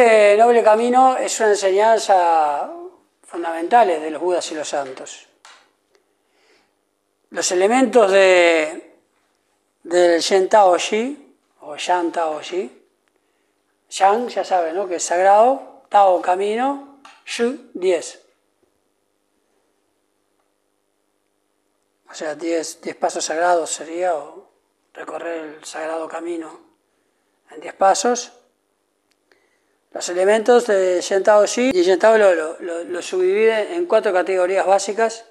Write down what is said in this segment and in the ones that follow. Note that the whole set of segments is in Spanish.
este noble camino es una enseñanza fundamental de los Budas y los santos. Los elementos del Shen Tao Xi, o Shan Tao Xi, Shan, ya saben, ¿no?, que es sagrado, Tao, camino, Shu, 10. O sea, 10 pasos sagrados sería, o recorrer el sagrado camino en 10 pasos. Los elementos de Shen Tao Xi, y Shen Tao lo subdivide en 4 categorías básicas.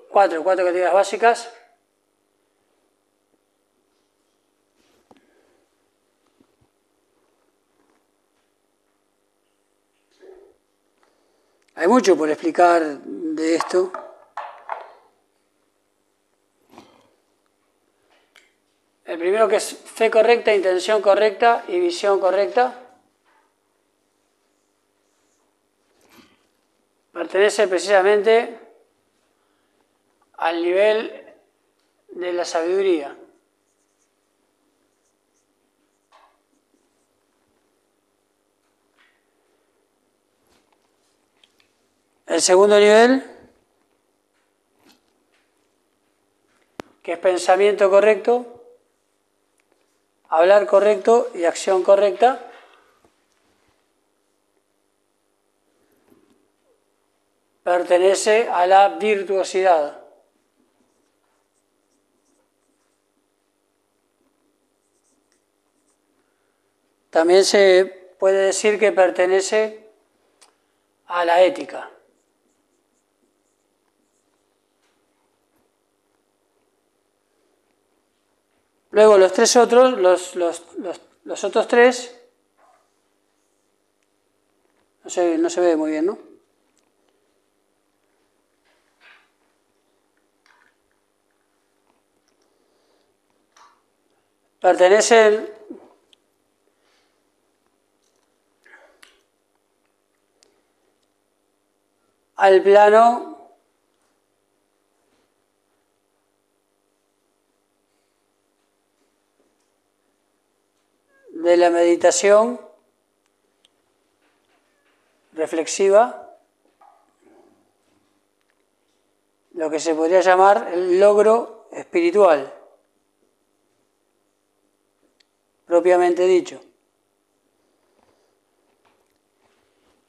4 categorías básicas. Hay mucho por explicar de esto. El primero, que es fe correcta, intención correcta y visión correcta. Pertenece precisamente al nivel de la sabiduría. El segundo nivel, que es pensamiento correcto, hablar correcto y acción correcta. Pertenece a la virtuosidad. También se puede decir que pertenece a la ética. Luego los tres otros, los otros tres, no se ve muy bien, ¿no? Pertenecen al plano de la meditación reflexiva, lo que se podría llamar el logro espiritual, propiamente dicho.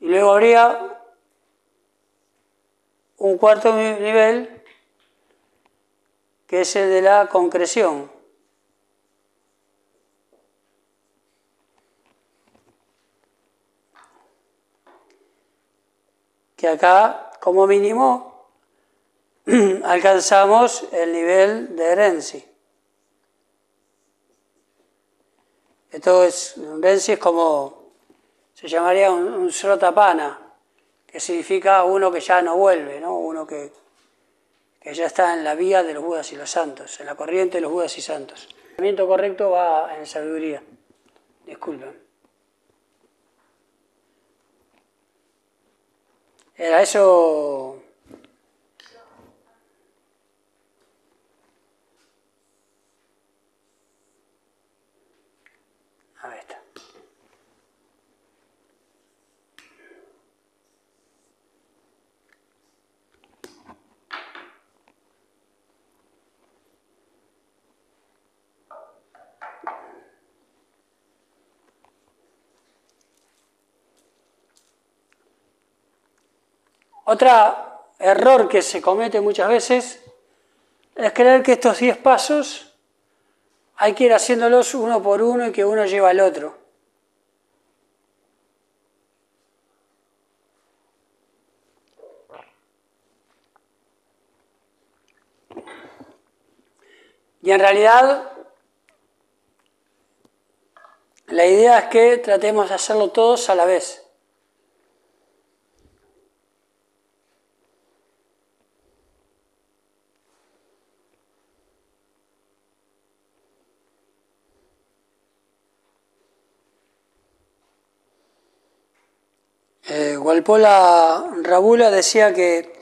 Y luego habría un cuarto nivel, que es el de la concreción. Que acá, como mínimo, alcanzamos el nivel de Renzi. Renzi es como, se llamaría un Srotapana, que significa uno que ya no vuelve, ¿no? Uno que ya está en la vía de los Budas y los santos, en la corriente de los Budas y santos. El pensamiento correcto va en sabiduría. Disculpen. Era eso. Ahí está. Otro error que se comete muchas veces es creer que estos 10 pasos hay que ir haciéndolos uno por uno y que uno lleva al otro. Y en realidad la idea es que tratemos de hacerlo todos a la vez. Walpola Rabula decía que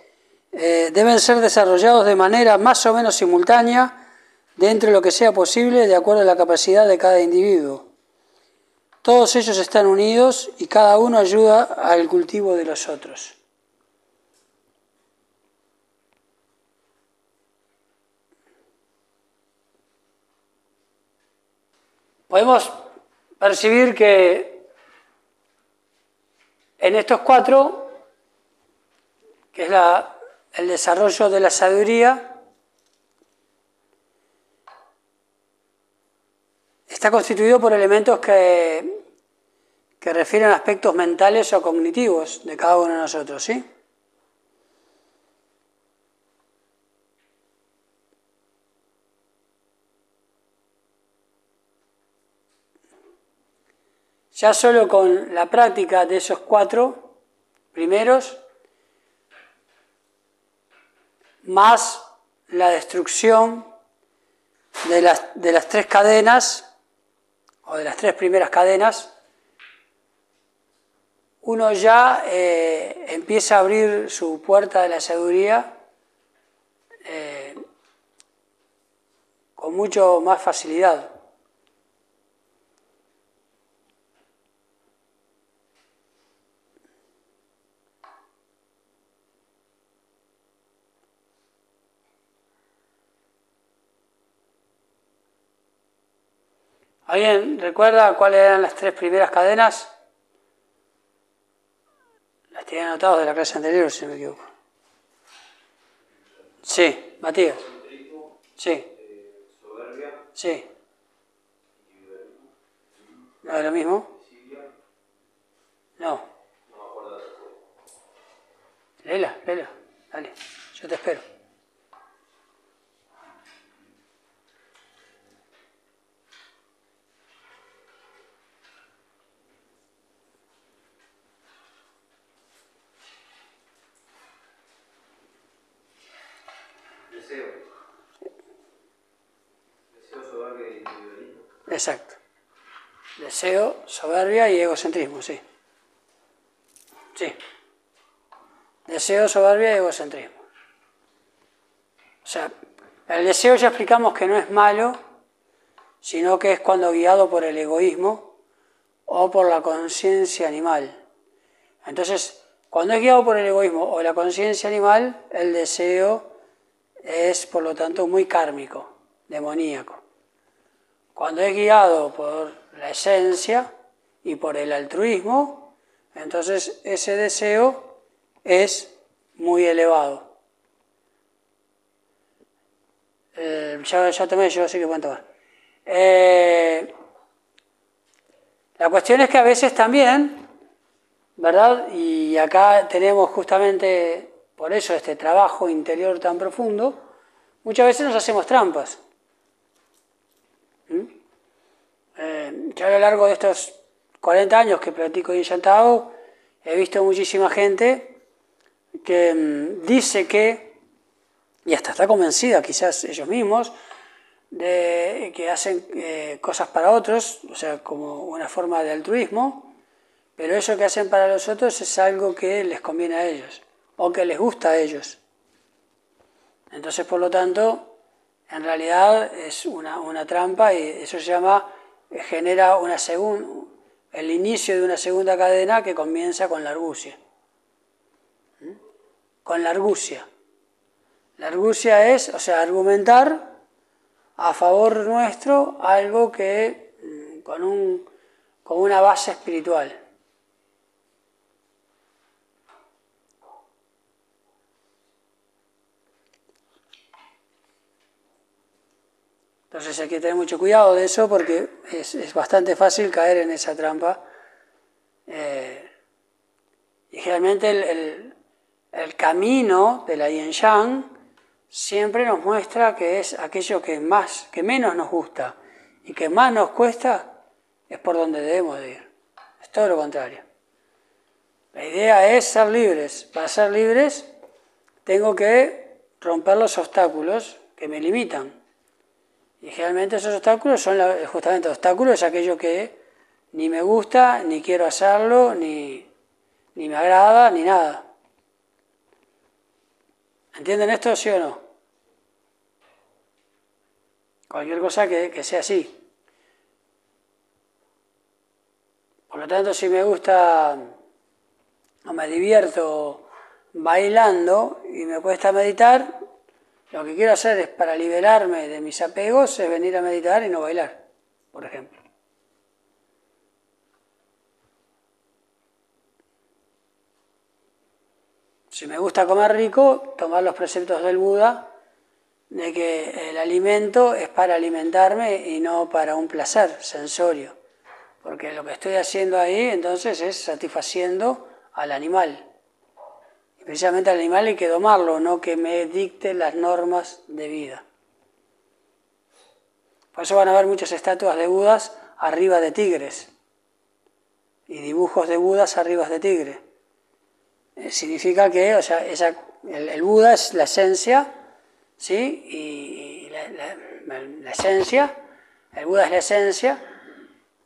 deben ser desarrollados de manera más o menos simultánea dentro de lo que sea posible de acuerdo a la capacidad de cada individuo. Todos ellos están unidos y cada uno ayuda al cultivo de los otros. Podemos percibir que en estos cuatro, que es el desarrollo de la sabiduría, está constituido por elementos que refieren a aspectos mentales o cognitivos de cada uno de nosotros, ¿sí? Ya solo con la práctica de esos cuatro primeros, más la destrucción de las tres cadenas, o de las tres primeras cadenas, uno ya empieza a abrir su puerta de la sabiduría con mucho más facilidad. ¿Alguien recuerda cuáles eran las tres primeras cadenas? Las tenía anotadas de la clase anterior, si no me equivoco. Sí, Matías. Sí. Soberbia. Sí. ¿No es lo mismo? No. No me acuerdo de eso. Léela, dale, yo te espero. Deseo, soberbia y individualismo. Exacto. Deseo, soberbia y egocentrismo, sí. Sí. Deseo, soberbia y egocentrismo. O sea, el deseo ya explicamos que no es malo, sino que es cuando guiado por el egoísmo o por la conciencia animal. Entonces, cuando es guiado por el egoísmo o la conciencia animal, el deseo es, por lo tanto, muy kármico, demoníaco. Cuando es guiado por la esencia y por el altruismo, entonces ese deseo es muy elevado. Ya tomé, yo sí que puedo tomar. La cuestión es que a veces también, ¿verdad? Y acá tenemos justamente, por eso, este trabajo interior tan profundo, muchas veces nos hacemos trampas. Yo a lo largo de estos 40 años que practico Yin Shan Tao, he visto muchísima gente que dice que, y hasta está convencida, quizás ellos mismos, de que hacen cosas para otros, o sea, como una forma de altruismo, pero eso que hacen para los otros es algo que les conviene a ellos, o que les gusta a ellos. Entonces, por lo tanto, en realidad es una trampa y eso se llama, genera el inicio de una segunda cadena que comienza con la argucia. Con la argucia. La argucia es, o sea, argumentar a favor nuestro algo que con una base espiritual. Entonces hay que tener mucho cuidado de eso porque es bastante fácil caer en esa trampa. Y generalmente el camino de la Yin Yang siempre nos muestra que es aquello que menos nos gusta y que más nos cuesta, es por donde debemos de ir. Es todo lo contrario. La idea es ser libres. Para ser libres tengo que romper los obstáculos que me limitan. Y generalmente esos obstáculos son justamente obstáculos, es aquello que ni me gusta, ni quiero hacerlo, ni me agrada, ni nada. ¿Entienden esto, sí o no? Cualquier cosa que sea así. Por lo tanto, si me gusta o me divierto bailando y me cuesta meditar, lo que quiero hacer es, para liberarme de mis apegos, es venir a meditar y no bailar, por ejemplo. Si me gusta comer rico, tomar los preceptos del Buda, de que el alimento es para alimentarme y no para un placer sensorio. Porque lo que estoy haciendo ahí, entonces, es satisfaciendo al animal. Y precisamente al animal hay que domarlo, no que me dicte las normas de vida. Por eso van a ver muchas estatuas de Budas arriba de tigres. Y dibujos de Budas arriba de tigres. Significa que, o sea, el Buda es la esencia, ¿sí? Y la esencia, el Buda es la esencia,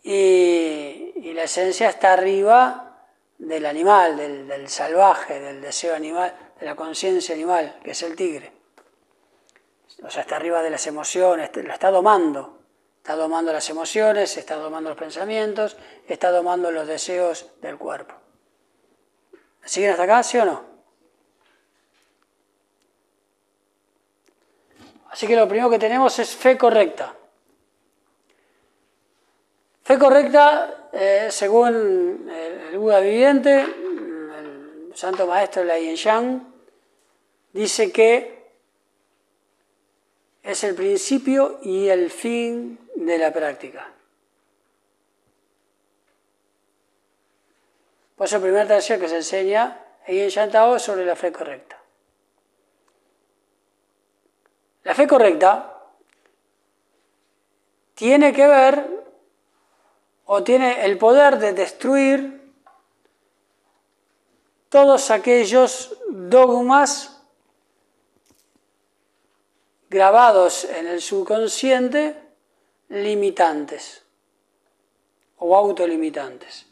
y la esencia está arriba del animal, del salvaje, del deseo animal, de la conciencia animal, que es el tigre. O sea, está arriba de las emociones, lo está domando las emociones, está domando los pensamientos, está domando los deseos del cuerpo. ¿Siguen hasta acá, sí o no? Así que lo primero que tenemos es fe correcta. Fe correcta, según el Buda viviente, el santo maestro Lai Yin, dice que es el principio y el fin de la práctica. Por eso el primer tercio que se enseña ahí en Shantao es sobre la fe correcta. La fe correcta tiene que ver o tiene el poder de destruir todos aquellos dogmas grabados en el subconsciente limitantes o autolimitantes.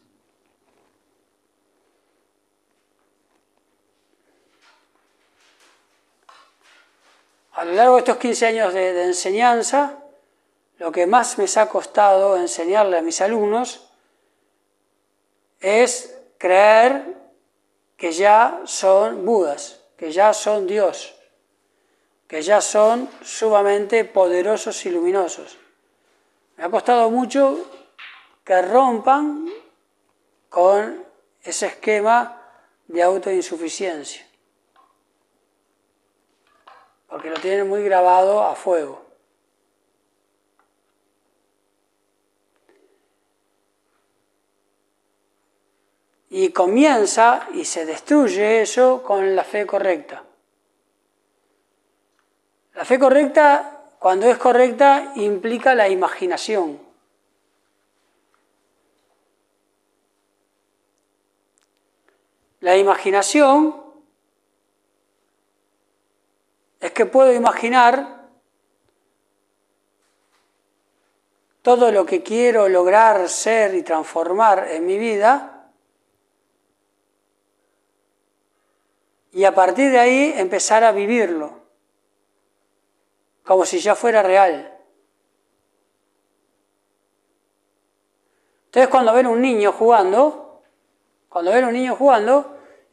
A lo largo de estos 15 años de enseñanza, lo que más me ha costado enseñarle a mis alumnos es creer que ya son Budas, que ya son Dios, que ya son sumamente poderosos y luminosos. Me ha costado mucho que rompan con ese esquema de autoinsuficiencia, porque lo tienen muy grabado a fuego. Y comienza y se destruye eso con la fe correcta. La fe correcta, cuando es correcta, implica la imaginación. La imaginación es que puedo imaginar todo lo que quiero lograr ser y transformar en mi vida, y a partir de ahí empezar a vivirlo, como si ya fuera real. Entonces cuando ven un niño jugando,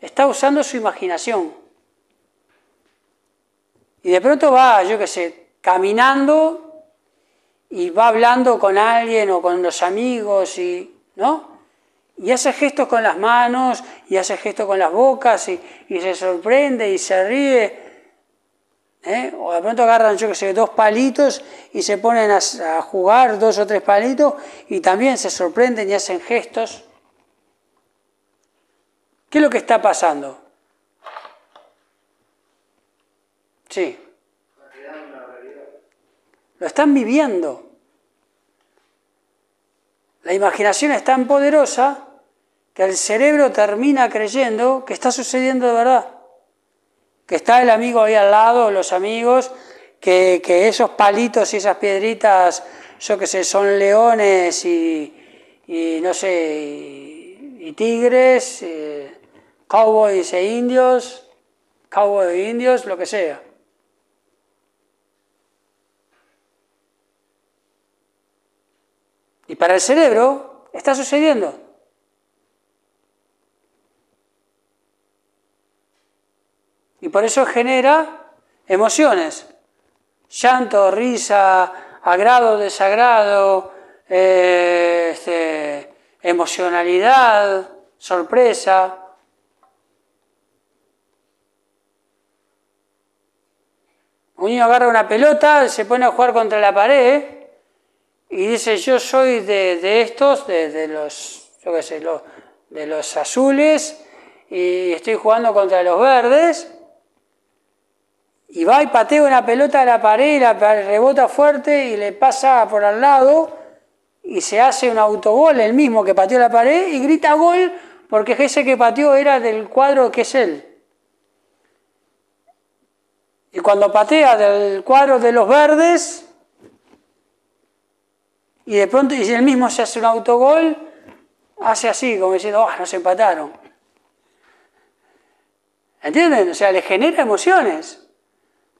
está usando su imaginación. Y de pronto va, yo qué sé, caminando y va hablando con alguien o con los amigos, ¿no? Y hace gestos con las manos, y hace gestos con las bocas, y se sorprende y se ríe. O de pronto agarran, yo qué sé, 2 palitos y se ponen a jugar 2 o 3 palitos y también se sorprenden y hacen gestos. ¿Qué es lo que está pasando? Sí. Lo están viviendo. La imaginación es tan poderosa que el cerebro termina creyendo que está sucediendo de verdad. Que está el amigo ahí al lado, los amigos, que esos palitos y esas piedritas, yo qué sé, son leones y no sé, y tigres, cowboys e indios, lo que sea. Y para el cerebro está sucediendo. Y por eso genera emociones. Llanto, risa, agrado, desagrado, emocionalidad, sorpresa. Un niño agarra una pelota, se pone a jugar contra la pared y dice, yo soy de estos, de los, yo qué sé, de los azules, y estoy jugando contra los verdes, y va y patea una pelota a la pared y la rebota fuerte y le pasa por al lado y se hace un autogol, el mismo que pateó la pared, y grita gol porque ese que pateó era del cuadro que es él. Y cuando patea del cuadro de los verdes, y de pronto y él mismo se hace un autogol, hace así, como diciendo, nos empataron. ¿Entienden? O sea, le genera emociones,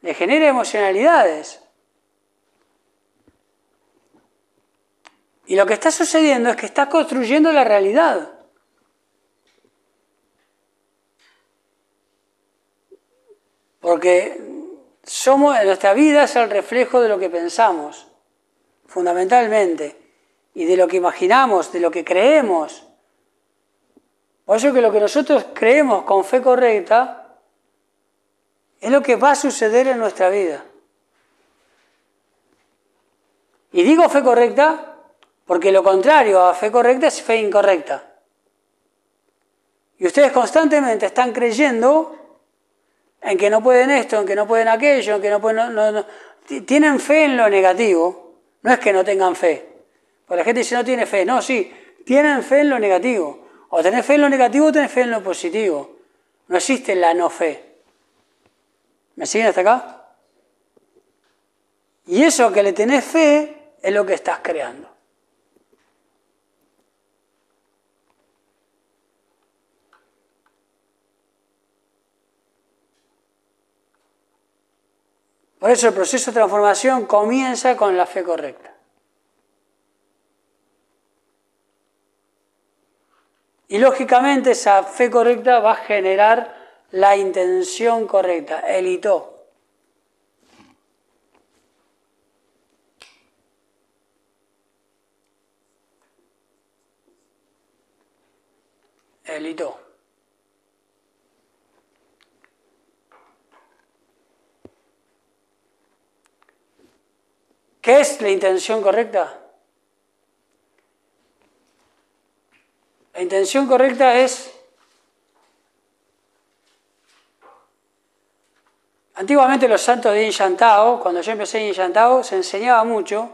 le genera emocionalidades. Y lo que está sucediendo es que está construyendo la realidad. Porque nuestra vida es el reflejo de lo que pensamos, fundamentalmente, y de lo que imaginamos, de lo que creemos. Por eso que lo que nosotros creemos con fe correcta es lo que va a suceder en nuestra vida. Y digo fe correcta porque lo contrario a fe correcta es fe incorrecta. Y ustedes constantemente están creyendo en que no pueden esto, en que no pueden aquello, en que no pueden... Tienen fe en lo negativo, no es que no tengan fe. Porque la gente dice no tiene fe, no, sí, tienen fe en lo negativo. O tenés fe en lo negativo o tenés fe en lo positivo. No existe la no fe. ¿Me siguen hasta acá? Y eso que le tenés fe es lo que estás creando. Por eso el proceso de transformación comienza con la fe correcta. Y lógicamente esa fe correcta va a generar la intención correcta, el hito. El hito. ¿Qué es la intención correcta? La intención correcta es... Antiguamente los santos de Yin Shan Tao, cuando yo empecé Yin Shan Tao, se enseñaba mucho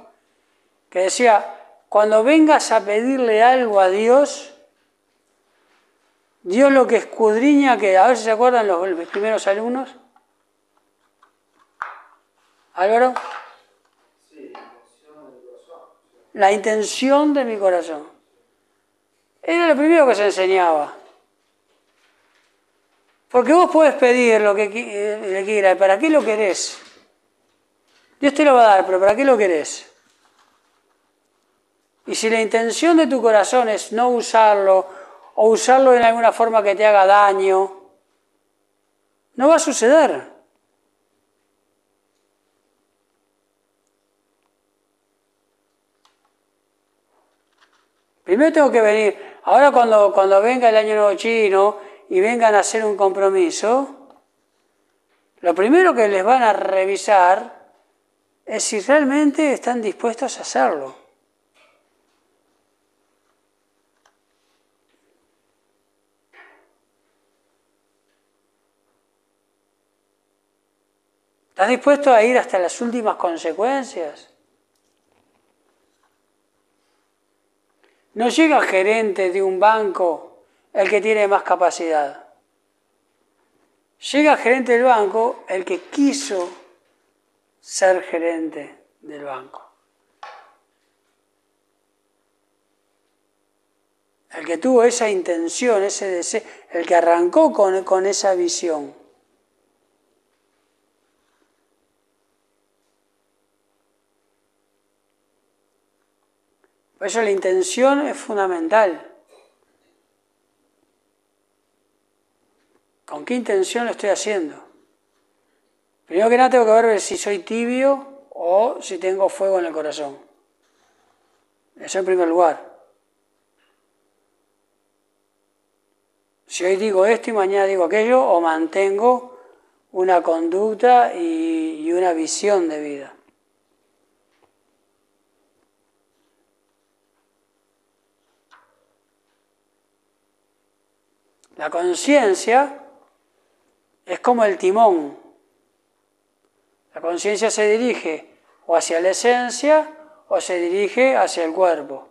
que decía, cuando vengas a pedirle algo a Dios, Dios lo que escudriña, que a ver si se acuerdan los primeros alumnos. Álvaro. La intención de mi corazón. Era lo primero que se enseñaba. Porque vos podés pedir lo que le quieras, ¿para qué lo querés? Dios te lo va a dar, pero ¿para qué lo querés? Y si la intención de tu corazón es no usarlo, o usarlo en alguna forma que te haga daño, no va a suceder. Primero tengo que venir, ahora cuando venga el Año Nuevo Chino y vengan a hacer un compromiso, lo primero que les van a revisar es si realmente están dispuestos a hacerlo. ¿Estás dispuesto a ir hasta las últimas consecuencias? No llega gerente de un banco el que tiene más capacidad. Llega gerente del banco el que quiso ser gerente del banco. El que tuvo esa intención, ese deseo, el que arrancó con esa visión. Por eso la intención es fundamental. ¿Con qué intención lo estoy haciendo? Primero que nada tengo que ver si soy tibio o si tengo fuego en el corazón. Eso en primer lugar. Si hoy digo esto y mañana digo aquello, o mantengo una conducta y una visión de vida. La conciencia es como el timón. La conciencia se dirige o hacia la esencia o se dirige hacia el cuerpo.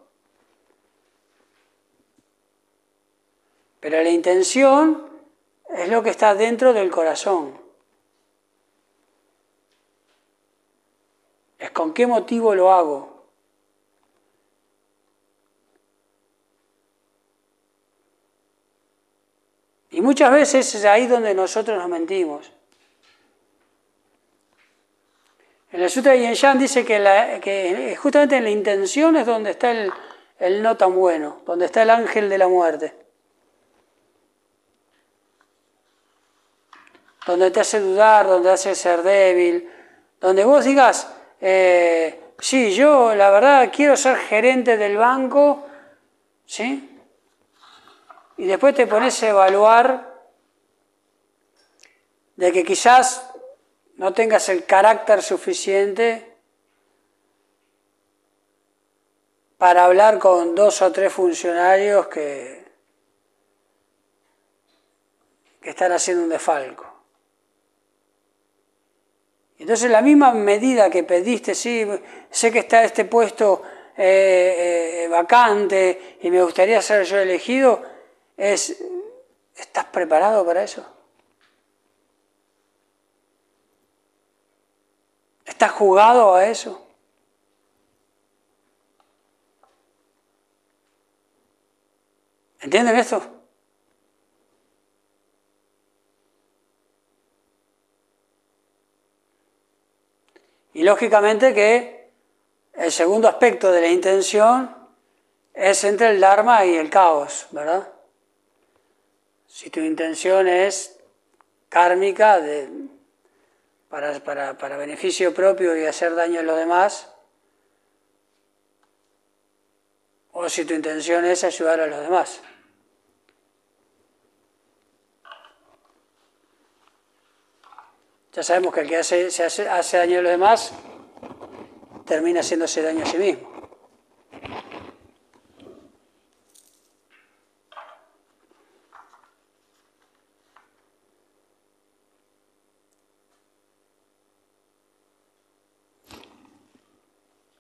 Pero la intención es lo que está dentro del corazón. Es con qué motivo lo hago. Y muchas veces es ahí donde nosotros nos mentimos. En el Sutra de Yin-Yang dice que justamente en la intención es donde está el no tan bueno, donde está el ángel de la muerte. Donde te hace dudar, donde te hace ser débil, donde vos digas, sí, yo la verdad quiero ser gerente del banco, ¿sí? Y después te pones a evaluar de que quizás no tengas el carácter suficiente para hablar con 2 o 3 funcionarios que están haciendo un desfalco. Entonces la misma medida que pediste, sí, sé que está este puesto vacante y me gustaría ser yo elegido, ¿estás preparado para eso? ¿Estás jugado a eso? ¿Entienden esto? Y lógicamente que el segundo aspecto de la intención es entre el Dharma y el caos, ¿verdad? Si tu intención es kármica, para beneficio propio y hacer daño a los demás, o si tu intención es ayudar a los demás. Ya sabemos que el que hace daño a los demás termina haciéndose daño a sí mismo.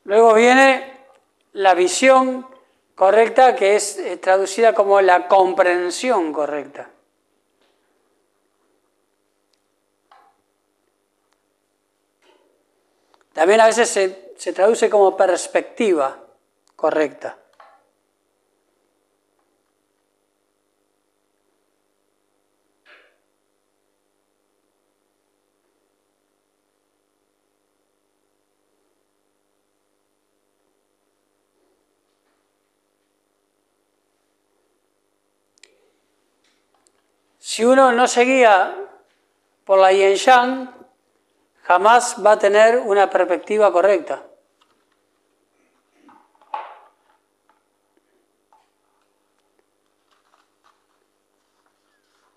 Luego viene la visión correcta, que es traducida como la comprensión correcta. También a veces se traduce como perspectiva correcta. Si uno no se guía por la Yin-Yang, jamás va a tener una perspectiva correcta.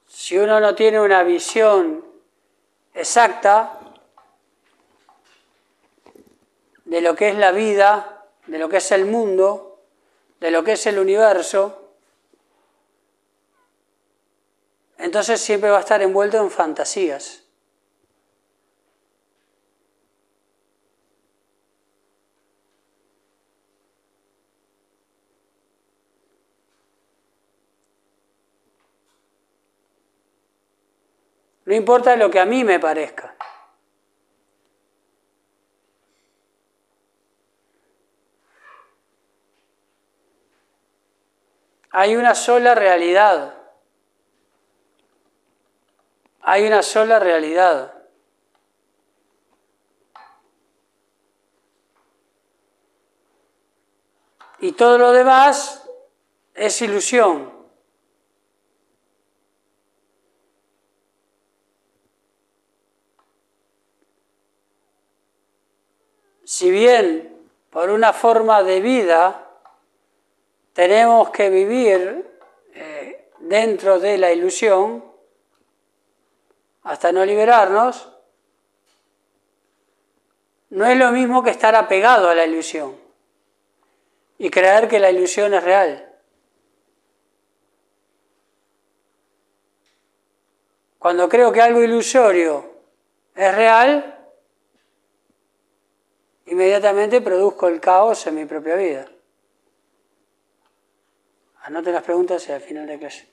Si uno no tiene una visión exacta de lo que es la vida, de lo que es el mundo, de lo que es el universo, entonces siempre va a estar envuelto en fantasías. No importa lo que a mí me parezca. Hay una sola realidad. Hay una sola realidad. Y todo lo demás es ilusión. si bien por una forma de vida tenemos que vivir dentro de la ilusión hasta no liberarnos, no es lo mismo que estar apegado a la ilusión y creer que la ilusión es real. Cuando creo que algo ilusorio es real, inmediatamente produzco el caos en mi propia vida. Anoten las preguntas y al final de clase.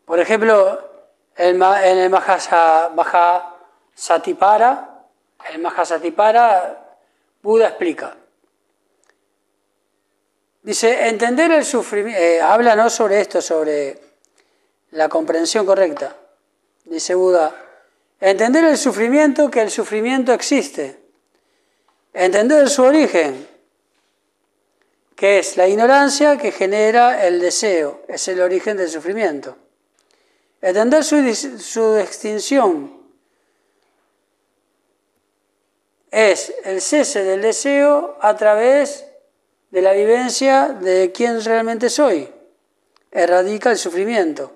Por ejemplo, en el Mahasatipara, Buda explica. Dice, entender el sufrimiento, habla sobre esto, sobre la comprensión correcta. Dice Buda, entender el sufrimiento, que el sufrimiento existe. Entender su origen, que es la ignorancia que genera el deseo, es el origen del sufrimiento. Entender su extinción, es el cese del deseo a través de la vivencia de quién realmente soy. Erradica el sufrimiento.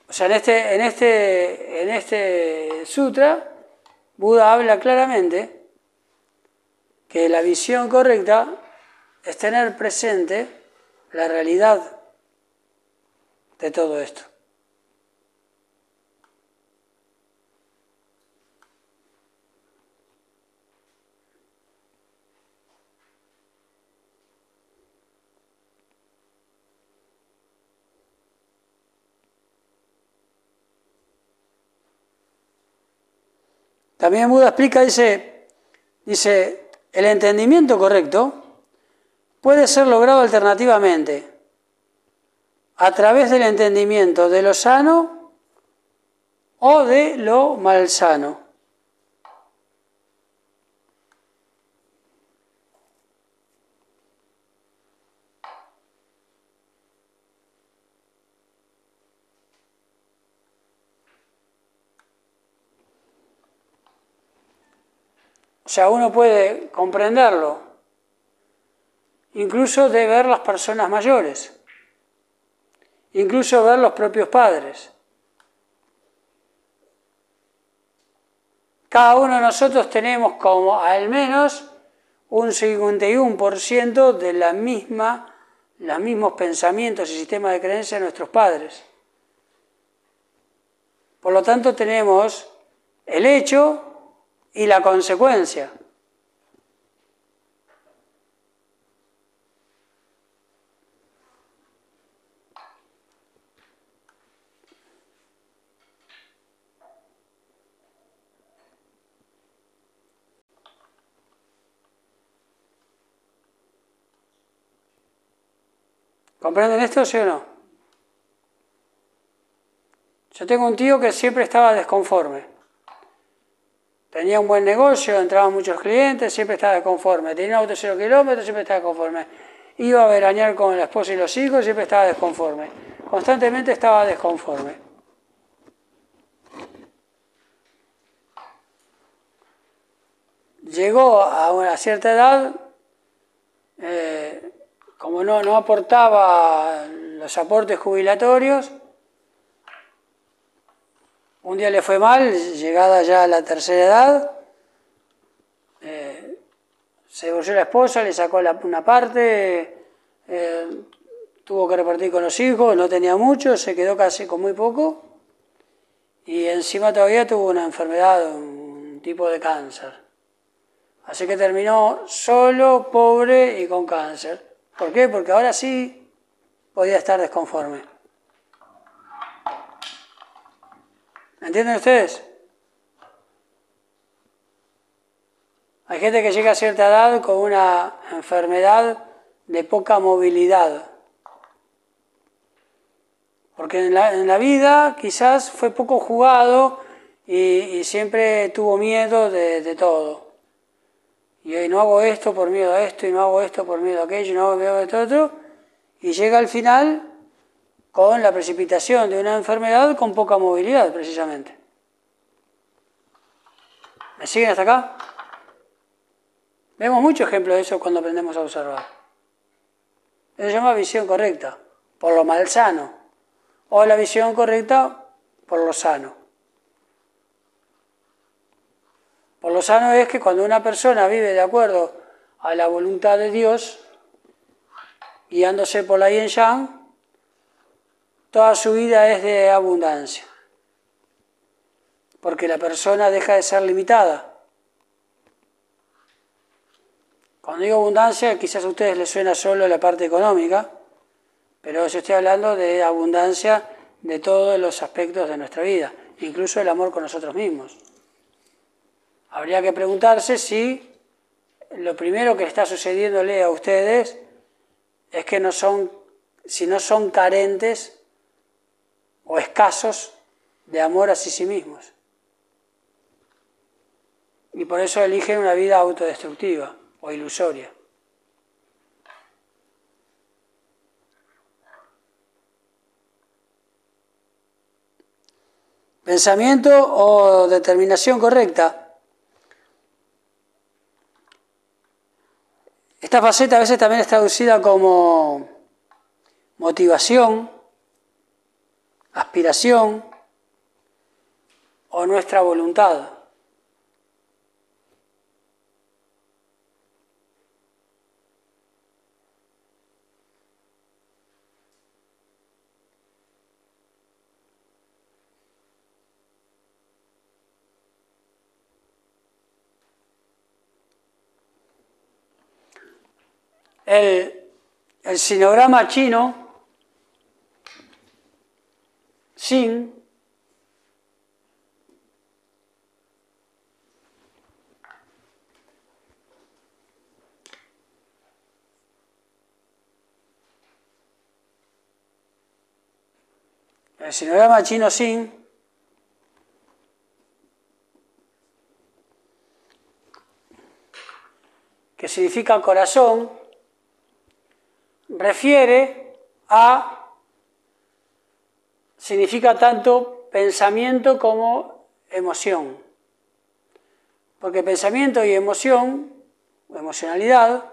O sea, en este sutra, Buda habla claramente que la visión correcta es tener presente la realidad de todo esto. También Buda explica, dice, el entendimiento correcto puede ser logrado alternativamente a través del entendimiento de lo sano o de lo malsano. O sea, uno puede comprenderlo, incluso de ver las personas mayores, incluso ver los propios padres. Cada uno de nosotros tenemos como al menos un 51% de los mismos pensamientos y sistemas de creencia de nuestros padres. Por lo tanto, tenemos el hecho y la consecuencia. ¿Comprenden esto, sí o no? Yo tengo un tío que siempre estaba desconforme. Tenía un buen negocio, entraban muchos clientes, siempre estaba desconforme. Tenía un auto 0 kilómetros, siempre estaba desconforme. Iba a veranear con la esposa y los hijos, siempre estaba desconforme. Constantemente estaba desconforme. Llegó a una cierta edad, como no aportaba los aportes jubilatorios, un día le fue mal, llegada ya a la tercera edad, se divorció la esposa, le sacó una parte, tuvo que repartir con los hijos, no tenía mucho, se quedó casi con muy poco y encima todavía tuvo una enfermedad, un tipo de cáncer. Así que terminó solo, pobre y con cáncer. ¿Por qué? Porque ahora sí podía estar desconforme. ¿Entienden ustedes? Hay gente que llega a cierta edad con una enfermedad de poca movilidad. Porque en la vida quizás fue poco jugado y siempre tuvo miedo de todo. y no hago esto por miedo a esto, y no hago esto por miedo a aquello, y no hago miedo a esto otro, y llega al final con la precipitación de una enfermedad con poca movilidad, precisamente. ¿Me siguen hasta acá? Vemos muchos ejemplos de eso cuando aprendemos a observar. Eso se llama visión correcta, por lo malsano, o la visión correcta por lo sano. Por lo sano es que cuando una persona vive de acuerdo a la voluntad de Dios, guiándose por la Yin Yang, toda su vida es de abundancia. Porque la persona deja de ser limitada. Cuando digo abundancia, quizás a ustedes les suena solo la parte económica, pero yo estoy hablando de abundancia de todos los aspectos de nuestra vida, incluso el amor con nosotros mismos. Habría que preguntarse si lo primero que está sucediéndole a ustedes es que si no son carentes o escasos de amor hacia sí mismos. Y por eso eligen una vida autodestructiva o ilusoria. Pensamiento o determinación correcta. Esta faceta a veces también es traducida como motivación, aspiración o nuestra voluntad. El sinograma chino, Xin, que significa corazón, significa tanto pensamiento como emoción. Porque pensamiento y emoción, o emocionalidad,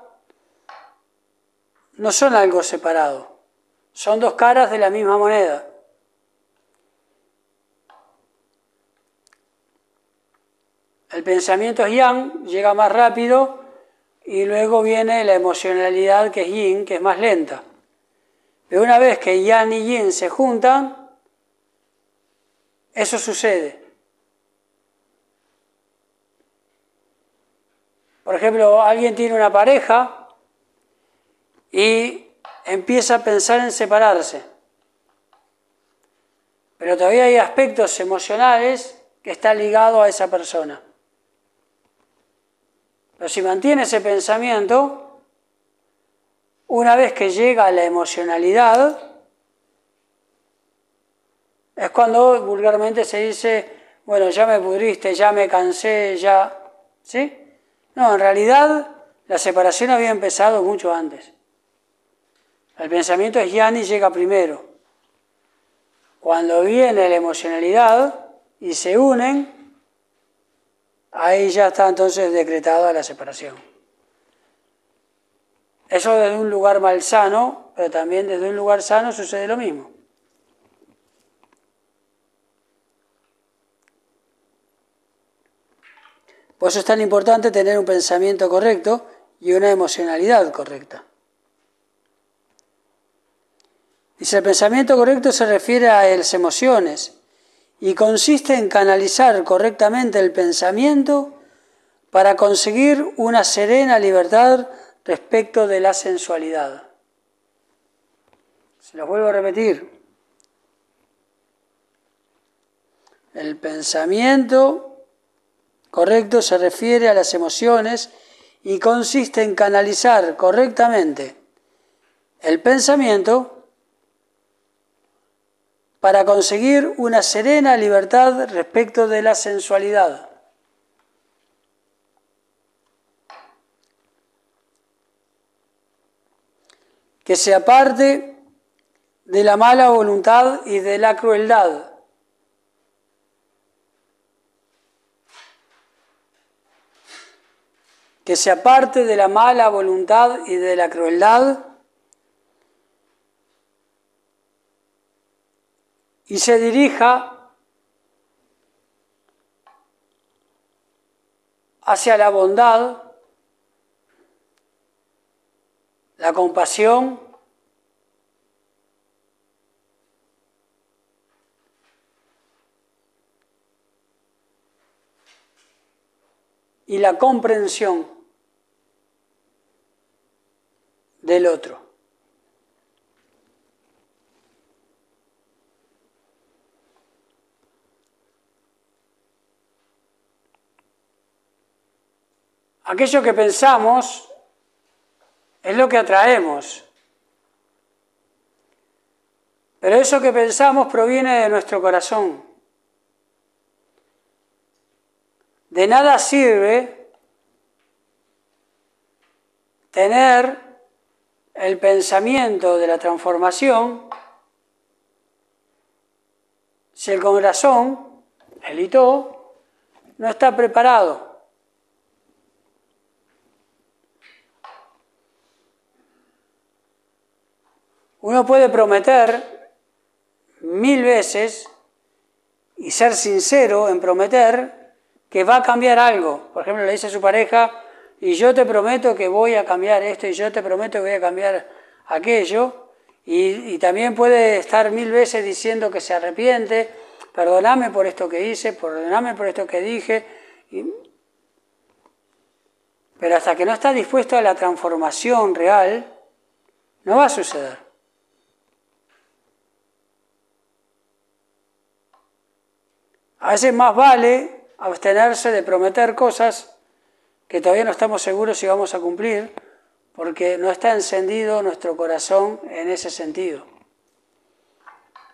no son algo separado, son dos caras de la misma moneda. El pensamiento es yang, llega más rápido, y luego viene la emocionalidad que es yin, que es más lenta. Pero una vez que yang y yin se juntan, eso sucede. Por ejemplo, alguien tiene una pareja y empieza a pensar en separarse. Pero todavía hay aspectos emocionales que están ligados a esa persona. Pero si mantiene ese pensamiento, una vez que llega a la emocionalidad, es cuando vulgarmente se dice, bueno, ya me pudriste, ya me cansé, ya... ¿Sí? No, en realidad la separación había empezado mucho antes. El pensamiento es yang y llega primero. Cuando viene la emocionalidad y se unen, ahí ya está entonces decretada la separación. Eso desde un lugar malsano, pero también desde un lugar sano sucede lo mismo. Por eso es tan importante tener un pensamiento correcto y una emocionalidad correcta. Dice, el pensamiento correcto se refiere a las emociones y consiste en canalizar correctamente el pensamiento para conseguir una serena libertad respecto de la sensualidad. Se los vuelvo a repetir. El pensamiento correcto se refiere a las emociones y consiste en canalizar correctamente el pensamiento para conseguir una serena libertad respecto de la sensualidad. que se aparte de la mala voluntad y de la crueldad. Que se aparte de la mala voluntad y de la crueldad y se dirija hacia la bondad, la compasión y la comprensión del otro. Aquello que pensamos es lo que atraemos. Pero eso que pensamos proviene de nuestro corazón. De nada sirve tener el pensamiento de la transformación si el corazón, el ito, no está preparado. Uno puede prometer 1000 veces y ser sincero en prometer que va a cambiar algo. Por ejemplo, le dice a su pareja, y yo te prometo que voy a cambiar esto, y yo te prometo que voy a cambiar aquello. Y también puede estar 1000 veces diciendo que se arrepiente, perdóname por esto que hice, perdóname por esto que dije. Pero hasta que no está dispuesto a la transformación real, no va a suceder. A veces más vale abstenerse de prometer cosas que todavía no estamos seguros si vamos a cumplir, porque no está encendido nuestro corazón en ese sentido.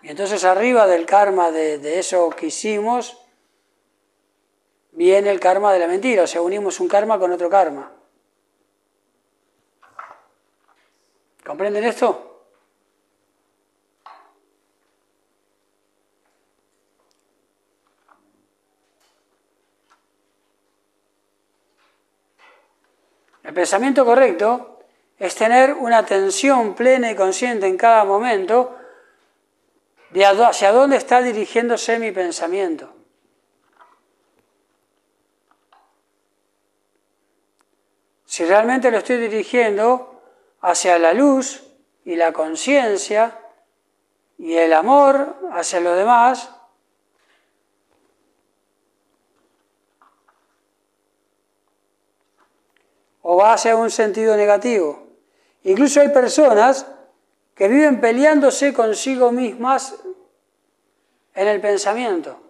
Y entonces arriba del karma de eso que hicimos, viene el karma de la mentira, o sea, unimos un karma con otro karma. ¿Comprenden esto? El pensamiento correcto es tener una atención plena y consciente en cada momento de hacia dónde está dirigiéndose mi pensamiento. Si realmente lo estoy dirigiendo hacia la luz y la conciencia y el amor hacia los demás, o va hacia un sentido negativo. Incluso hay personas que viven peleándose consigo mismas en el pensamiento.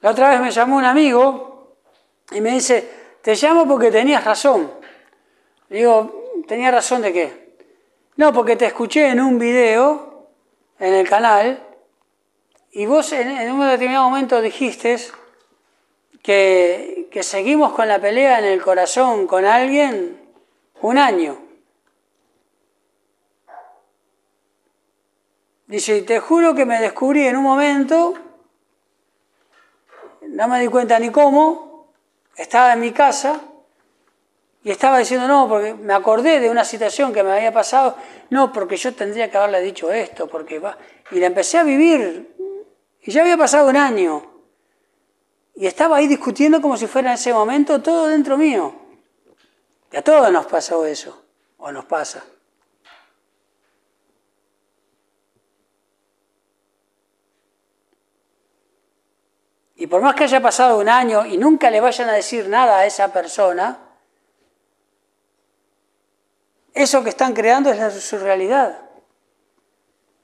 La otra vez me llamó un amigo y me dice, te llamo porque tenías razón. Le digo, ¿tenía razón de qué? No, porque te escuché en un video en el canal, y vos en un determinado momento dijiste que seguimos con la pelea en el corazón con alguien 1 año. Dice, y te juro que me descubrí en un momento, no me di cuenta ni cómo, estaba en mi casa, y estaba diciendo, no, porque me acordé de una situación que me había pasado, no, porque yo tendría que haberle dicho esto, porque va. Y la empecé a vivir, y ya había pasado 1 año, y estaba ahí discutiendo como si fuera en ese momento todo dentro mío. Y a todos nos pasó eso, o nos pasa. Y por más que haya pasado 1 año y nunca le vayan a decir nada a esa persona, eso que están creando es su realidad.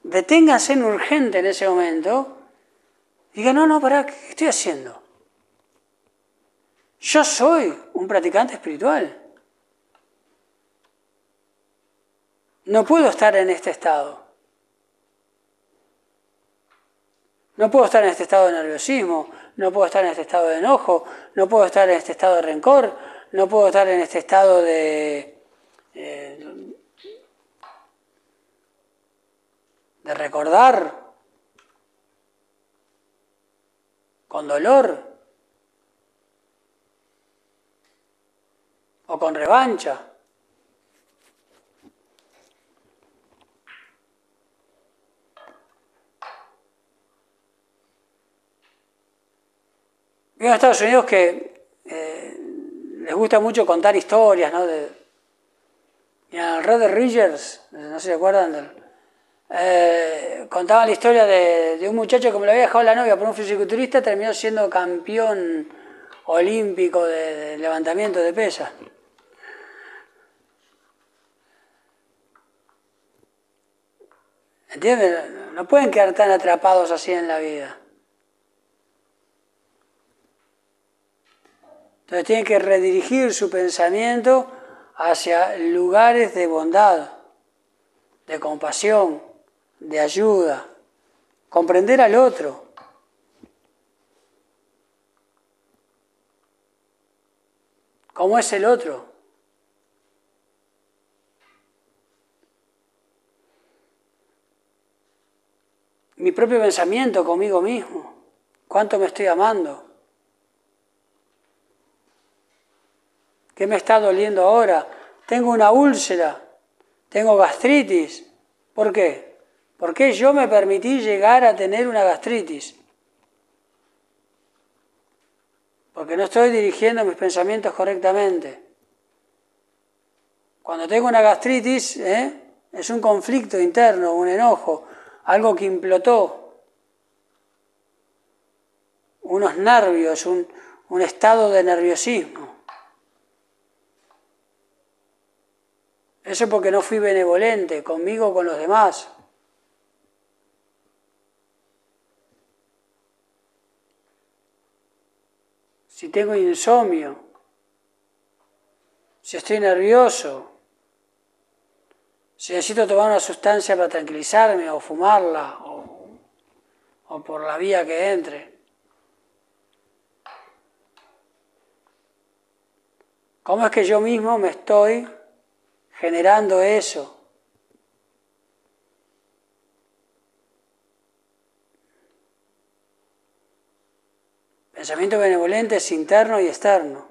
Deténganse en urgente en ese momento. Digan, no, pará, ¿qué estoy haciendo? Yo soy un practicante espiritual. No puedo estar en este estado. No puedo estar en este estado de nerviosismo, no puedo estar en este estado de enojo, no puedo estar en este estado de rencor, no puedo estar en este estado de recordar con dolor o con revancha. Veo en Estados Unidos que les gusta mucho contar historias, ¿no? Mira, el Red Rogers, no sé si se acuerdan, contaban la historia de un muchacho que me lo había dejado la novia por un fisiculturista, terminó siendo campeón olímpico de levantamiento de pesas. ¿Entienden? No pueden quedar tan atrapados así en la vida. Entonces tienen que redirigir su pensamiento hacia lugares de bondad, de compasión, de ayuda, comprender al otro. ¿Cómo es el otro? Mi propio pensamiento conmigo mismo. ¿Cuánto me estoy amando? ¿Qué me está doliendo ahora? Tengo una úlcera, tengo gastritis. ¿Por qué? ¿Por qué yo me permití llegar a tener una gastritis? Porque no estoy dirigiendo mis pensamientos correctamente. Cuando tengo una gastritis, es un conflicto interno, un enojo, algo que implotó, unos nervios, un estado de nerviosismo. Eso porque no fui benevolente conmigo o con los demás. Si tengo insomnio, si estoy nervioso, si necesito tomar una sustancia para tranquilizarme o fumarla o por la vía que entre. ¿Cómo es que yo mismo me estoy generando eso? Pensamiento benevolente es interno y externo.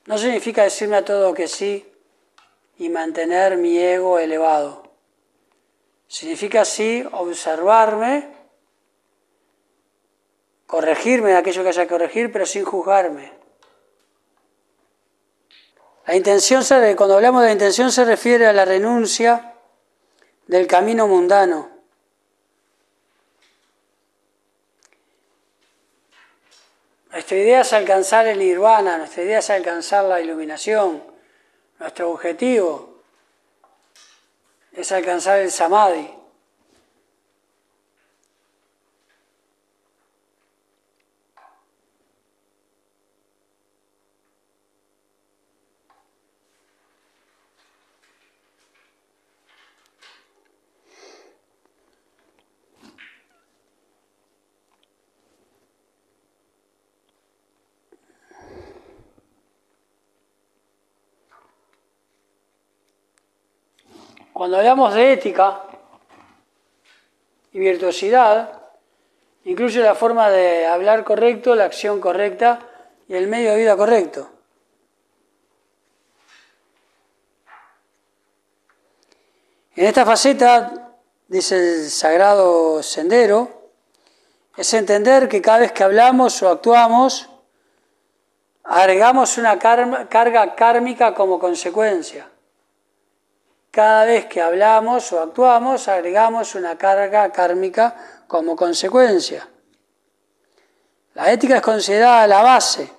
No significa decirme a todo que sí y mantener mi ego elevado. Significa sí observarme, corregirme de aquello que haya que corregir, pero sin juzgarme. La intención, cuando hablamos de la intención, se refiere a la renuncia del camino mundano. Nuestra idea es alcanzar el nirvana, nuestra idea es alcanzar la iluminación. Nuestro objetivo es alcanzar el samadhi. Cuando hablamos de ética y virtuosidad, incluye la forma de hablar correcto, la acción correcta y el medio de vida correcto. En esta faceta, dice el Sagrado Sendero, es entender que cada vez que hablamos o actuamos, agregamos una carga kármica como consecuencia. Cada vez que hablamos o actuamos, agregamos una carga kármica como consecuencia. La ética es considerada la base.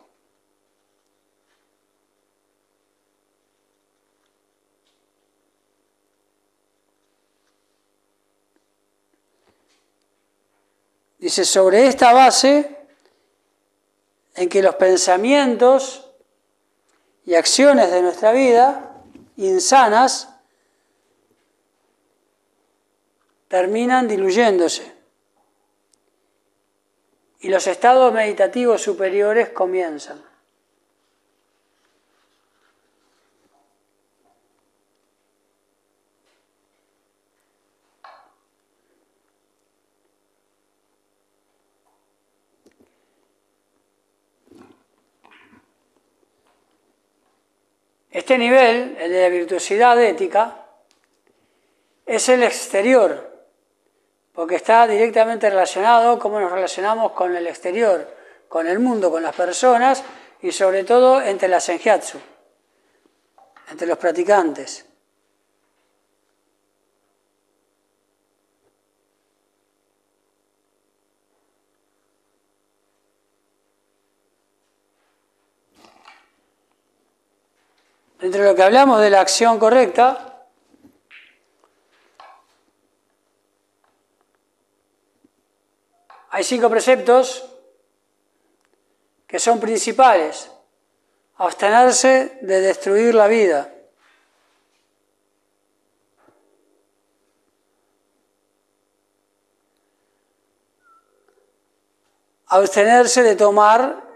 Dice, sobre esta base, en que los pensamientos y acciones de nuestra vida, insanas, terminan diluyéndose y los estados meditativos superiores comienzan. Este nivel, el de la virtuosidad ética, es el exterior, porque está directamente relacionado cómo nos relacionamos con el exterior, con el mundo, con las personas y sobre todo entre la Senjatsu, entre los practicantes. Dentro de lo que hablamos de la acción correcta, hay 5 preceptos que son principales. Abstenerse de destruir la vida. Abstenerse de tomar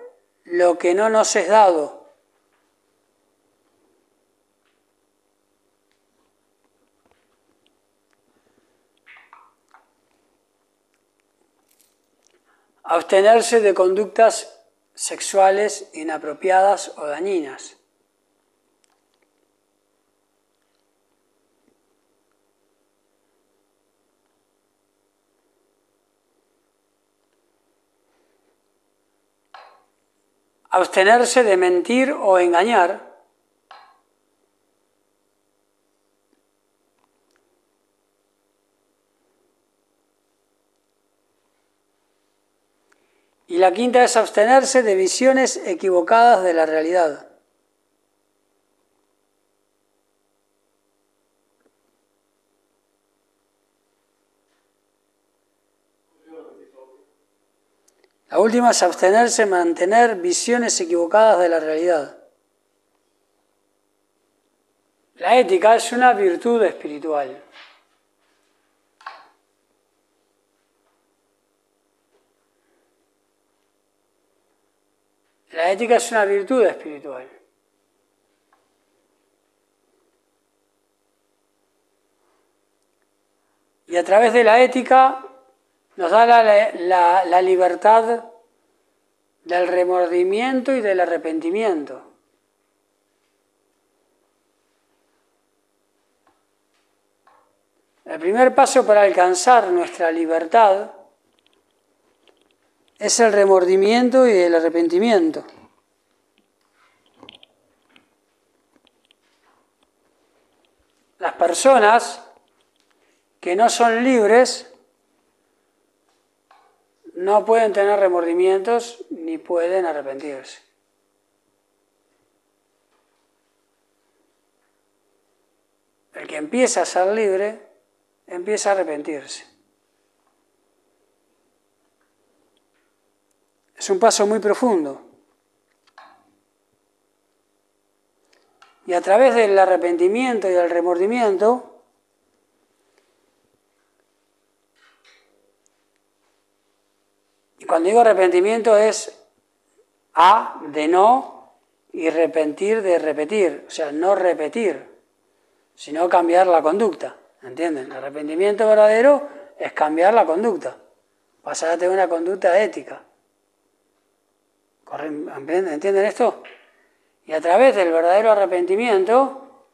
lo que no nos es dado. Abstenerse de conductas sexuales inapropiadas o dañinas. Abstenerse de mentir o engañar. Y la quinta es abstenerse de visiones equivocadas de la realidad. La última es abstenerse de mantener visiones equivocadas de la realidad. La ética es una virtud espiritual. La ética es una virtud espiritual. Y a través de la ética nos da la libertad del remordimiento y del arrepentimiento. El primer paso para alcanzar nuestra libertad es el remordimiento y el arrepentimiento. Las personas que no son libres no pueden tener remordimientos ni pueden arrepentirse. El que empieza a ser libre, empieza a arrepentirse. Es un paso muy profundo. Y a través del arrepentimiento y del remordimiento, y cuando digo arrepentimiento es A de no y repentir de repetir, o sea, no repetir, sino cambiar la conducta, ¿entienden? El arrepentimiento verdadero es cambiar la conducta, pasar a tener una conducta ética. ¿Entienden esto? Y a través del verdadero arrepentimiento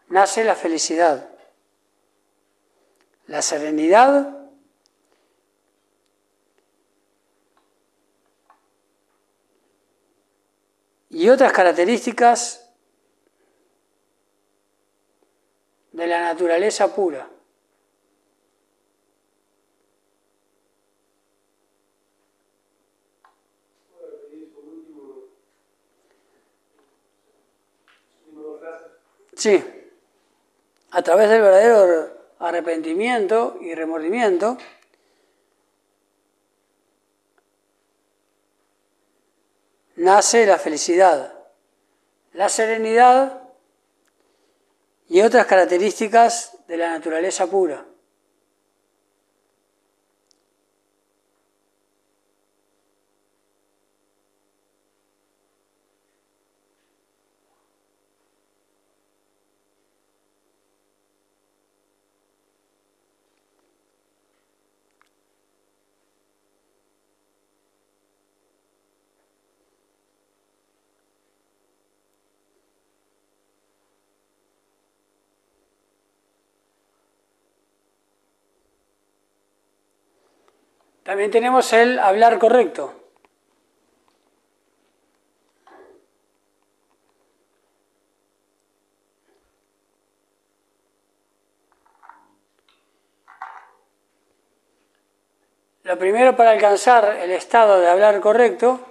nace la felicidad, la serenidad y otras características de la naturaleza pura. Sí, a través del verdadero arrepentimiento y remordimiento nace la felicidad, la serenidad y otras características de la naturaleza pura. También tenemos el hablar correcto. Lo primero para alcanzar el estado de hablar correcto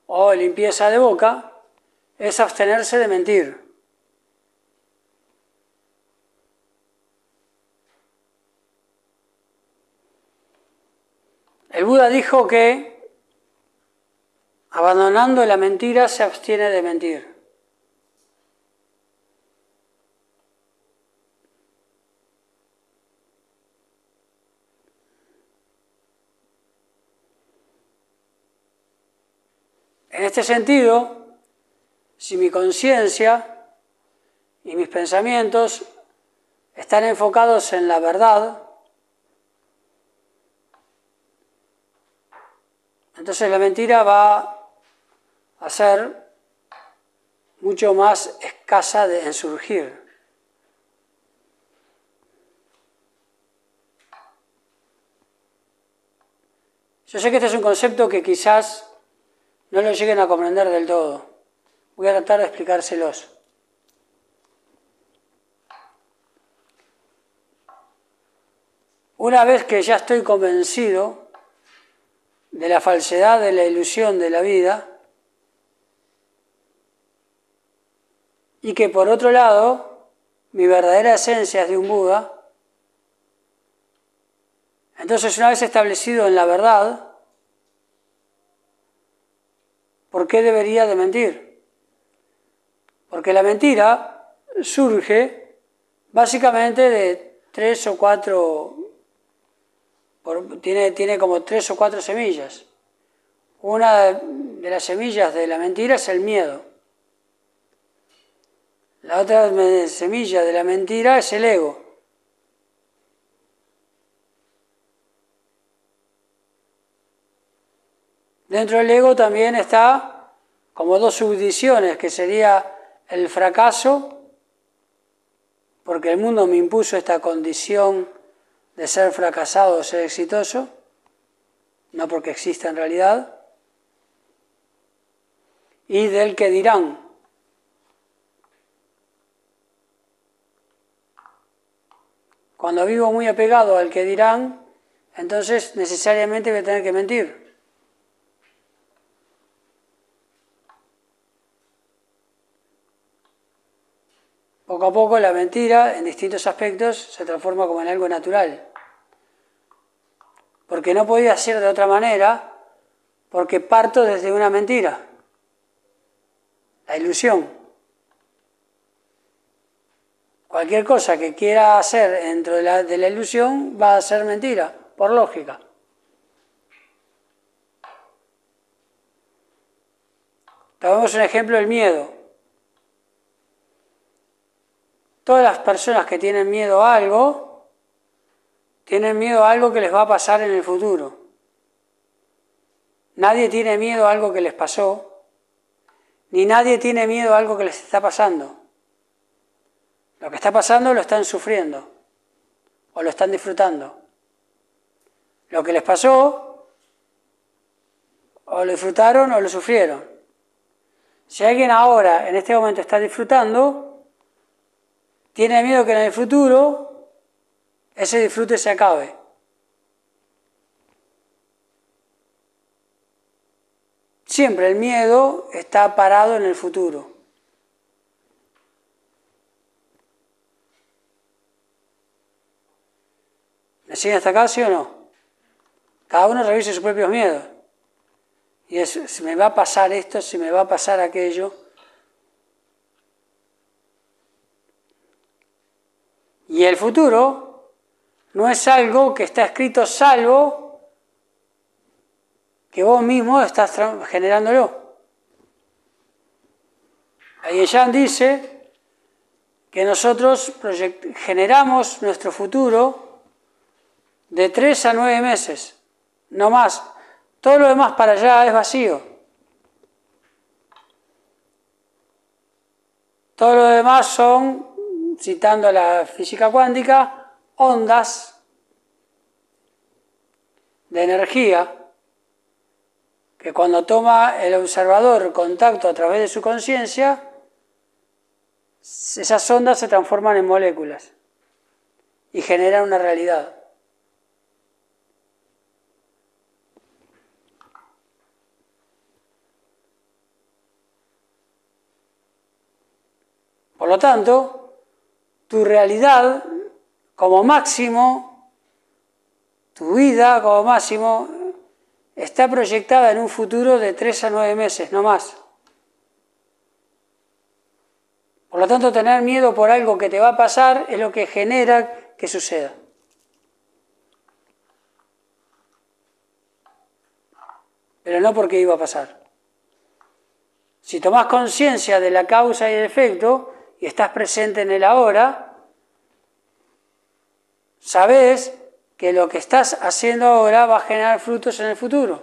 o limpieza de boca es abstenerse de mentir. El Buda dijo que abandonando la mentira se abstiene de mentir. En este sentido, si mi conciencia y mis pensamientos están enfocados en la verdad, entonces la mentira va a ser mucho más escasa en surgir. Yo sé que este es un concepto que quizás no lo lleguen a comprender del todo. Voy a tratar de explicárselos. Una vez que ya estoy convencido de la falsedad de la ilusión de la vida, y que por otro lado, mi verdadera esencia es de un Buda, entonces una vez establecido en la verdad, ¿por qué debería de mentir? Porque la mentira surge básicamente de 3 o 4, tiene como 3 o 4 semillas. Una de las semillas de la mentira es el miedo. La otra semilla de la mentira es el ego. Dentro del ego también está como 2 subdivisiones, que sería el fracaso, porque el mundo me impuso esta condición de ser fracasado o ser exitoso, no porque exista en realidad, y del que dirán. Cuando vivo muy apegado al que dirán, entonces necesariamente voy a tener que mentir. Poco a poco la mentira, en distintos aspectos, se transforma como en algo natural. Porque no podía ser de otra manera, porque parto desde una mentira, la ilusión. Cualquier cosa que quiera hacer dentro de la ilusión va a ser mentira, por lógica. Tomemos un ejemplo, el miedo. Todas las personas que tienen miedo a algo, tienen miedo a algo que les va a pasar en el futuro. Nadie tiene miedo a algo que les pasó, ni nadie tiene miedo a algo que les está pasando. Lo que está pasando lo están sufriendo, o lo están disfrutando. Lo que les pasó, o lo disfrutaron o lo sufrieron. Si alguien ahora, en este momento, está disfrutando, tiene miedo que en el futuro ese disfrute se acabe. Siempre el miedo está parado en el futuro. ¿Me siguen hasta acá, sí o no? Cada uno revise sus propios miedos. Y es, si me va a pasar esto, si me va a pasar aquello. Y el futuro no es algo que está escrito salvo que vos mismo estás generándolo. Aiyeyán dice que nosotros generamos nuestro futuro de 3 a 9 meses, no más. Todo lo demás para allá es vacío. Todo lo demás son, citando la física cuántica, ondas de energía que cuando toma el observador contacto a través de su conciencia, esas ondas se transforman en moléculas y generan una realidad. Por lo tanto, tu realidad como máximo, tu vida como máximo, está proyectada en un futuro de 3 a 9 meses, no más. Por lo tanto, tener miedo por algo que te va a pasar es lo que genera que suceda. Pero no porque iba a pasar. Si tomás conciencia de la causa y el efecto y estás presente en el ahora, sabés que lo que estás haciendo ahora va a generar frutos en el futuro.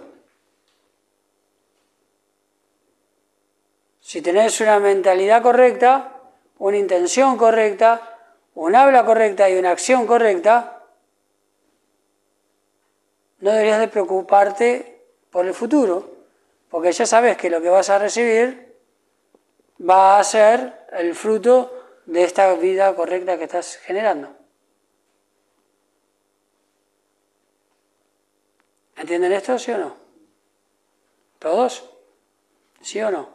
Si tenés una mentalidad correcta, una intención correcta, un habla correcta y una acción correcta, no deberías de preocuparte por el futuro, porque ya sabes que lo que vas a recibir va a ser el fruto de esta vida correcta que estás generando. ¿Entienden esto, sí o no? ¿Todos? ¿Sí o no?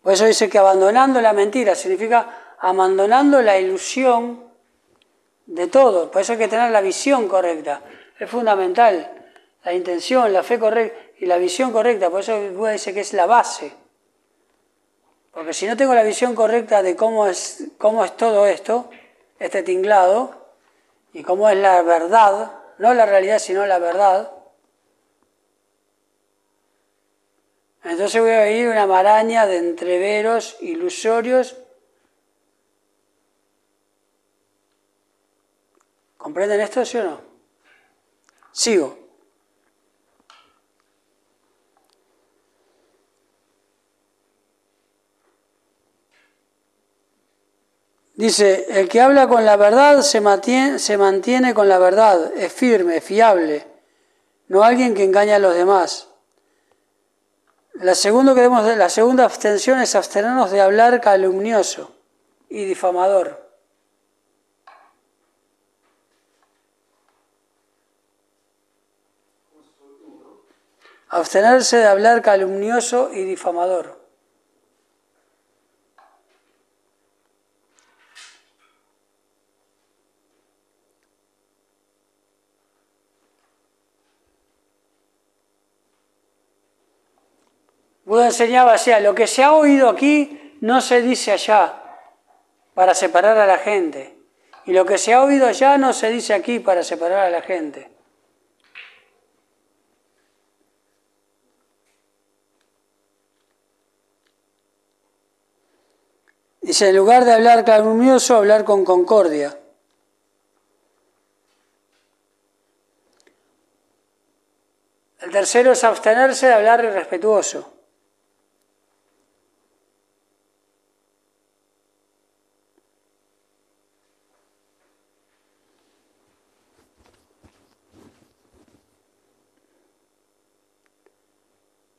Por eso dice que abandonando la mentira significa abandonando la ilusión de todo. Por eso hay que tener la visión correcta. Es fundamental. La intención, la fe correcta y la visión correcta. Por eso Buda dice que es la base. Porque si no tengo la visión correcta de cómo es todo esto, este tinglado, y cómo es la verdad, no la realidad sino la verdad, entonces voy a vivir una maraña de entreveros ilusorios. ¿Comprenden esto, sí o no? Sigo. Dice, el que habla con la verdad se mantiene con la verdad, es firme, fiable, no alguien que engaña a los demás. La segunda abstención es abstenernos de hablar calumnioso y difamador. Abstenerse de hablar calumnioso y difamador. Buda enseñaba así, lo que se ha oído aquí no se dice allá para separar a la gente. Y lo que se ha oído allá no se dice aquí para separar a la gente. Dice, en lugar de hablar calumnioso, hablar con concordia. El tercero es abstenerse de hablar irrespetuoso.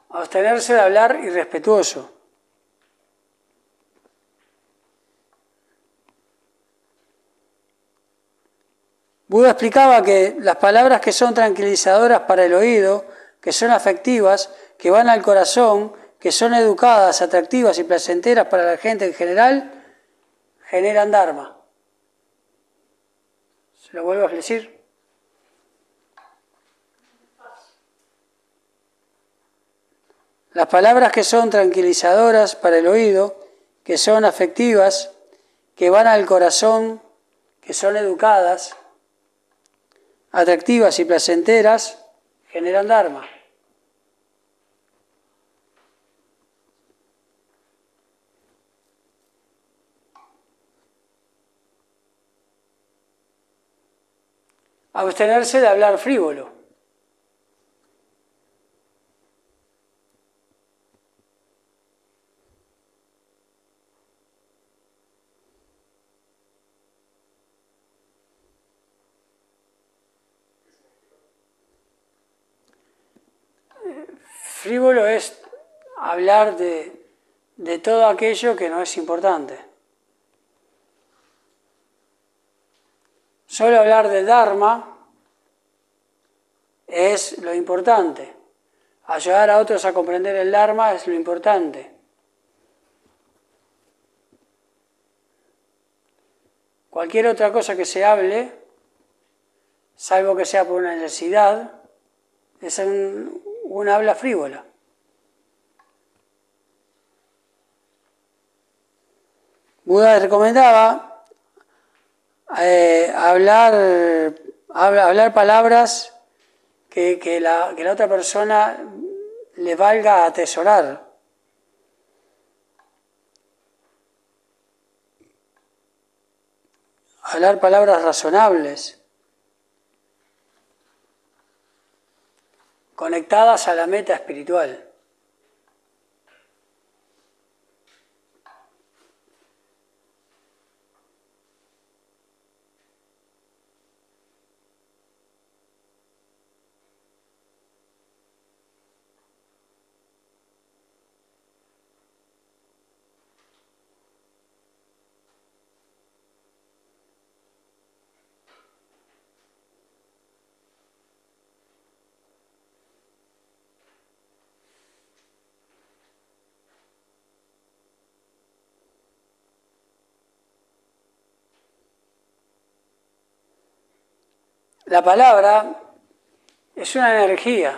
Abstenerse de hablar irrespetuoso. Buda explicaba que las palabras que son tranquilizadoras para el oído, que son afectivas, que van al corazón, que son educadas, atractivas y placenteras para la gente en general, generan dharma. ¿Se lo vuelvo a decir? Las palabras que son tranquilizadoras para el oído, que son afectivas, que van al corazón, que son educadas, atractivas y placenteras, generan dharma. Abstenerse de hablar frívolo. frívolo es hablar de todo aquello que no es importante. Solo hablar de Dharma es lo importante. Ayudar a otros a comprender el Dharma es lo importante. Cualquier otra cosa que se hable, salvo que sea por una necesidad, es una habla frívola. Buda recomendaba hablar palabras que la otra persona le valga atesorar. Hablar palabras razonables, conectadas a la meta espiritual. La palabra es una energía.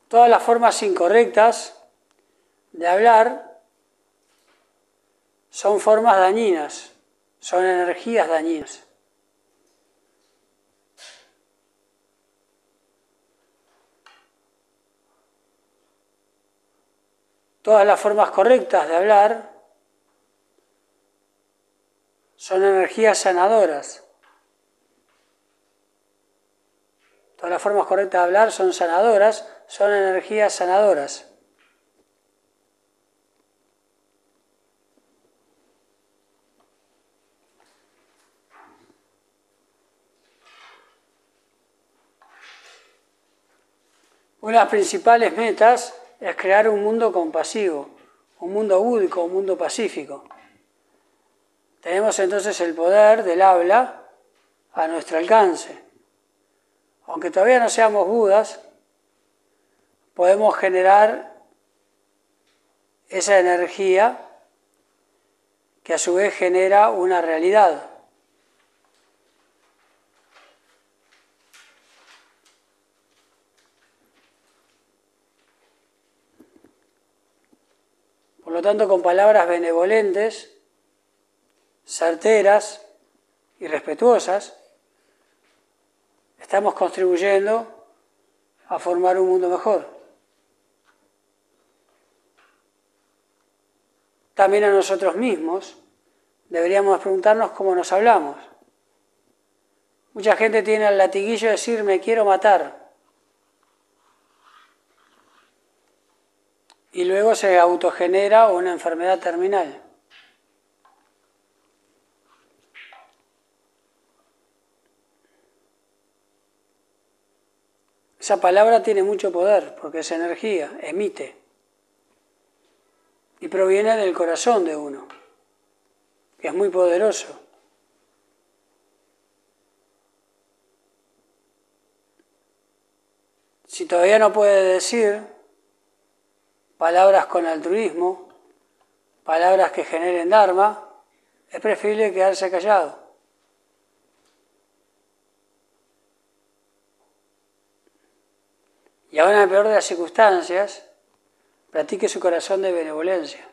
Todas las formas incorrectas de hablar son formas dañinas, son energías dañinas. Todas las formas correctas de hablar son energías sanadoras. Todas las formas correctas de hablar son sanadoras, son energías sanadoras. Una de las principales metas es crear un mundo compasivo, un mundo búdico, un mundo pacífico. Tenemos entonces el poder del habla a nuestro alcance. Aunque todavía no seamos Budas, podemos generar esa energía que a su vez genera una realidad. Por lo tanto, con palabras benevolentes, certeras y respetuosas, estamos contribuyendo a formar un mundo mejor. También a nosotros mismos deberíamos preguntarnos cómo nos hablamos. Mucha gente tiene el latiguillo de decir me quiero matar. Y luego se autogenera una enfermedad terminal. Esa palabra tiene mucho poder porque es energía, emite y proviene del corazón de uno, que es muy poderoso. Si todavía no puede decir palabras con altruismo, palabras que generen dharma, es preferible quedarse callado. Y ahora en el peor de las circunstancias, practique su corazón de benevolencia.